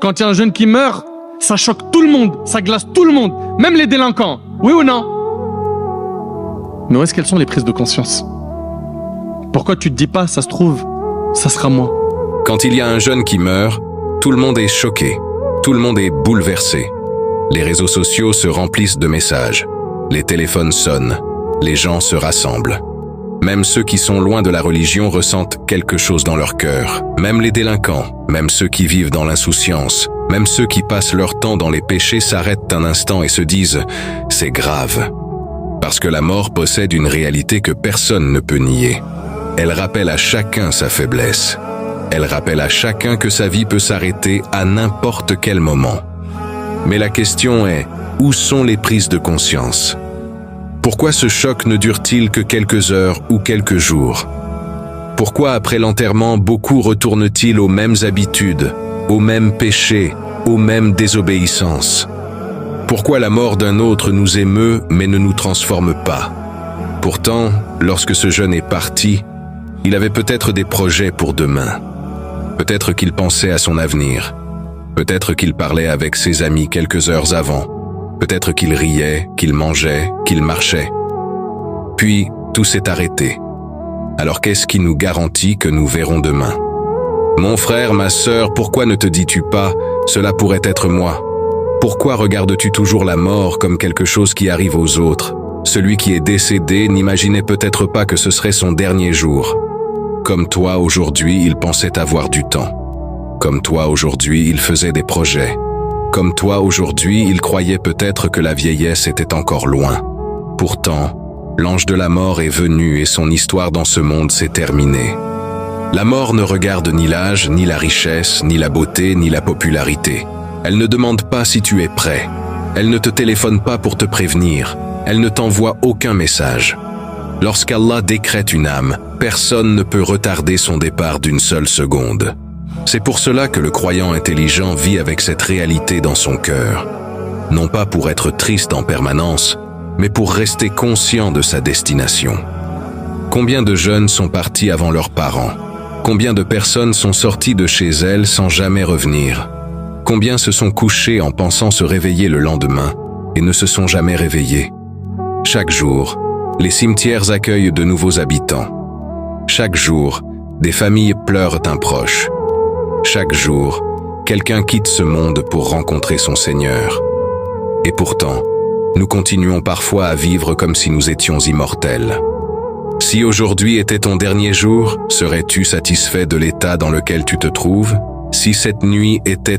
Quand il y a un jeune qui meurt, ça choque tout le monde, ça glace tout le monde, même les délinquants. Oui ou non? Mais où est-ce qu'elles sont les prises de conscience? Pourquoi tu te dis pas, ça se trouve, ça sera moi? Quand il y a un jeune qui meurt, tout le monde est choqué, tout le monde est bouleversé. Les réseaux sociaux se remplissent de messages, les téléphones sonnent, les gens se rassemblent. Même ceux qui sont loin de la religion ressentent quelque chose dans leur cœur. Même les délinquants, même ceux qui vivent dans l'insouciance, même ceux qui passent leur temps dans les péchés s'arrêtent un instant et se disent « c'est grave ». Parce que la mort possède une réalité que personne ne peut nier. Elle rappelle à chacun sa faiblesse. Elle rappelle à chacun que sa vie peut s'arrêter à n'importe quel moment. Mais la question est, où sont les prises de conscience ? Pourquoi ce choc ne dure-t-il que quelques heures ou quelques jours? Pourquoi après l'enterrement, beaucoup retournent-ils aux mêmes habitudes, aux mêmes péchés, aux mêmes désobéissances? Pourquoi la mort d'un autre nous émeut mais ne nous transforme pas? Pourtant, lorsque ce jeune est parti, il avait peut-être des projets pour demain. Peut-être qu'il pensait à son avenir. Peut-être qu'il parlait avec ses amis quelques heures avant. Peut-être qu'il riait, qu'il mangeait, qu'il marchait. Puis, tout s'est arrêté. Alors qu'est-ce qui nous garantit que nous verrons demain? Mon frère, ma sœur, pourquoi ne te dis-tu pas « cela pourrait être moi » ? Pourquoi regardes-tu toujours la mort comme quelque chose qui arrive aux autres? Celui qui est décédé n'imaginait peut-être pas que ce serait son dernier jour. Comme toi, aujourd'hui, il pensait avoir du temps. Comme toi, aujourd'hui, il faisait des projets. Comme toi, aujourd'hui, il croyait peut-être que la vieillesse était encore loin. Pourtant, l'ange de la mort est venu et son histoire dans ce monde s'est terminée. La mort ne regarde ni l'âge, ni la richesse, ni la beauté, ni la popularité. Elle ne demande pas si tu es prêt. Elle ne te téléphone pas pour te prévenir. Elle ne t'envoie aucun message. Lorsqu'Allah décrète une âme, personne ne peut retarder son départ d'une seule seconde. C'est pour cela que le croyant intelligent vit avec cette réalité dans son cœur. Non pas pour être triste en permanence, mais pour rester conscient de sa destination. Combien de jeunes sont partis avant leurs parents? Combien de personnes sont sorties de chez elles sans jamais revenir? Combien se sont couchés en pensant se réveiller le lendemain et ne se sont jamais réveillés? Chaque jour, les cimetières accueillent de nouveaux habitants. Chaque jour, des familles pleurent un proche. Chaque jour, quelqu'un quitte ce monde pour rencontrer son Seigneur. Et pourtant, nous continuons parfois à vivre comme si nous étions immortels. Si aujourd'hui était ton dernier jour, serais-tu satisfait de l'état dans lequel tu te trouves? Si cette nuit était